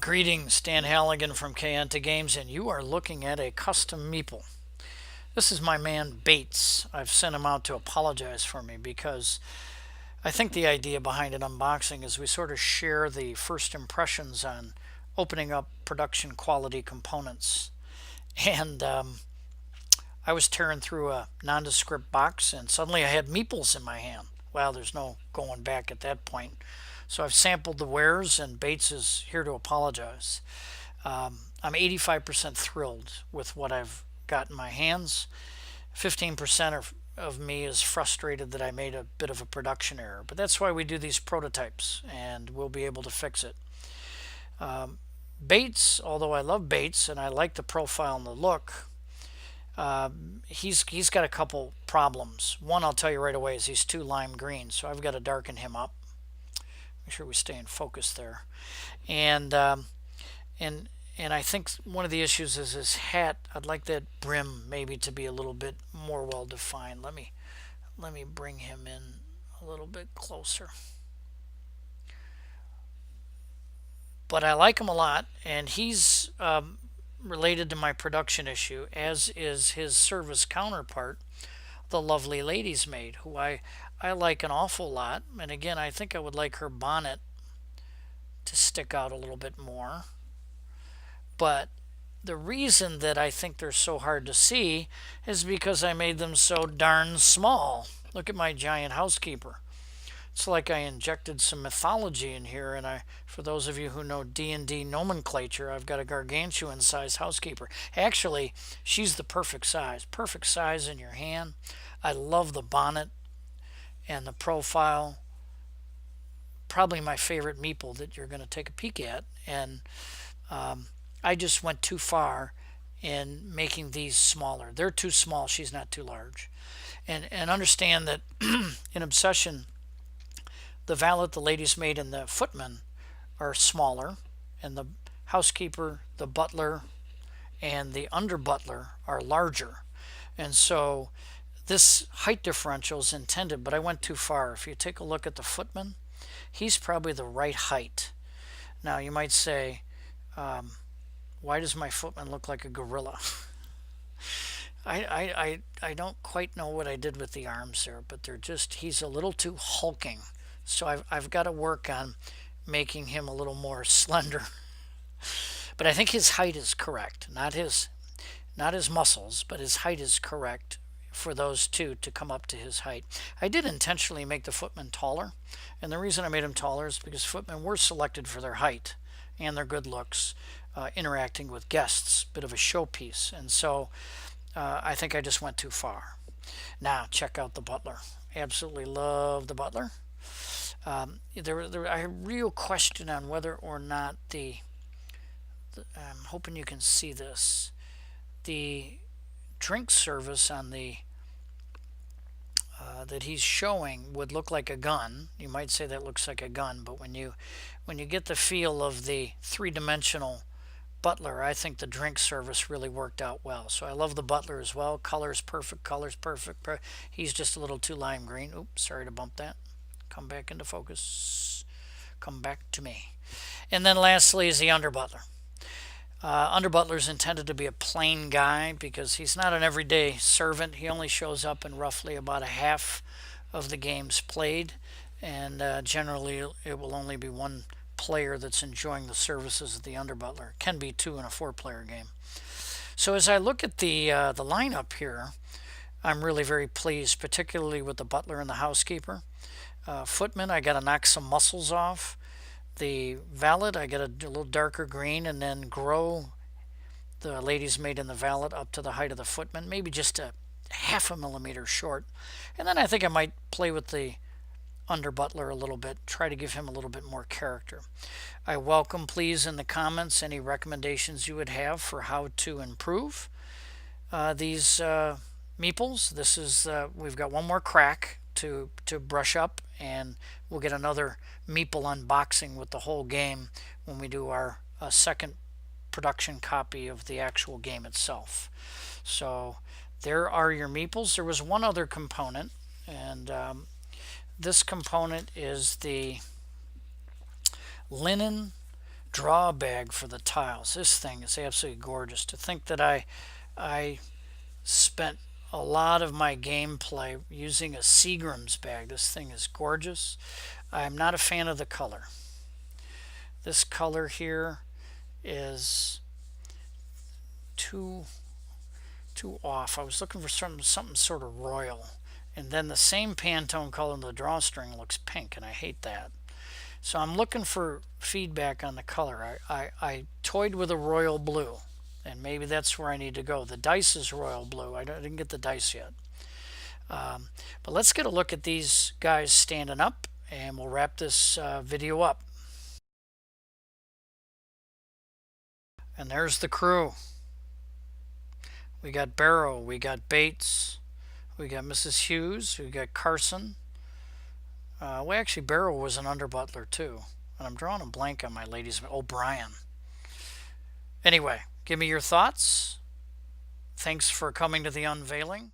Greetings, Stan Halligan from Kayenta Games, and you are looking at a custom meeple. This is my man Bates. I've sent him out to apologize for me because I think the idea behind an unboxing is we sort of share the first impressions on opening up production quality components. And I was tearing through a nondescript box, and suddenly I had meeples in my hand. Well, there's no going back at that point. So I've sampled the wares, and Bates is here to apologize. I'm 85% thrilled with what I've got in my hands. 15% of me is frustrated that I made a bit of a production error, but that's why we do these prototypes, and we'll be able to fix it. Bates, although I love Bates and I like the profile and the look, he's got a couple problems. One, I'll tell you right away, is he's too lime green, so I've got to darken him up. Make sure we stay in focus there. And and and I think one of the issues is his hat. I'd like that brim maybe to be a little bit more well defined. Let me bring him in a little bit closer. But I like him a lot, and he's related to my production issue, as is his service counterpart, the lovely Lady's Maid, who I like an awful lot. And again, I think I would like her bonnet to stick out a little bit more. But the reason that I think they're so hard to see is because I made them so darn small. Look at my giant housekeeper. It's like I injected some mythology in here, and for those of you who know D&D nomenclature, I've got a gargantuan size housekeeper. Actually, she's the perfect size in your hand. I love the bonnet and the profile. Probably my favorite meeple that you're going to take a peek at, and I just went too far in making these smaller. They're too small. She's not too large, and understand that in Obsession, the valet, the lady's maid, and the footman are smaller, and the housekeeper, the butler, and the under butler are larger. And so this height differential is intended, but I went too far. If you take a look at the footman, he's probably the right height. Now you might say, why does my footman look like a gorilla? I don't quite know what I did with the arms there, but he's a little too hulking. So I've got to work on making him a little more slender. But I think his height is correct. Not his muscles, but his height is correct for those two to come up to his height. I did intentionally make the footmen taller, and the reason I made them taller is because footmen were selected for their height and their good looks, interacting with guests, bit of a showpiece. And so I think I just went too far. Now check out the butler. Absolutely love the butler. I had a real question on whether or not I'm hoping you can see this, the drink service on the that he's showing would look like a gun. You might say that looks like a gun, but when you get the feel of the three-dimensional butler, I think the drink service really worked out well. So I love the butler as well. Color's perfect. He's just a little too lime green. Oops, sorry to bump that. Come back into focus. Come back to me. And then lastly is the under butler. Under butler is intended to be a plain guy because he's not an everyday servant. He only shows up in roughly about a half of the games played, and generally it will only be one player that's enjoying the services of the under butler. It can be two in a four-player game. So as I look at the lineup here, I'm really very pleased, particularly with the butler and the housekeeper. Footman, I got to knock some muscles off. The valet, I got a little darker green, and then grow the lady's maid and the valet up to the height of the footman, maybe just a half a millimeter short. And then I think I might play with the under butler a little bit, try to give him a little bit more character. I welcome, please, in the comments any recommendations you would have for how to improve these meeples. We've got one more crack to brush up, and we'll get another meeple unboxing with the whole game when we do our second production copy of the actual game itself. So there are your meeples. There was one other component, and this component is the linen draw bag for the tiles. This thing is absolutely gorgeous. To think that I spent a lot of my gameplay using a Seagram's bag. This thing is gorgeous. I'm not a fan of the color. This color here is too off. I was looking for something sort of royal. And then the same Pantone color in the drawstring looks pink, and I hate that. So I'm looking for feedback on the color. I toyed with a royal blue, and maybe that's where I need to go. The dice is royal blue. I didn't get the dice yet. But let's get a look at these guys standing up, and we'll wrap this video up. And there's the crew. We got Barrow, we got Bates, we got Mrs. Hughes, we got Carson. Well, actually, Barrow was an under butler too. And I'm drawing a blank on my ladies. O'Brien. Anyway, give me your thoughts. Thanks for coming to the unveiling.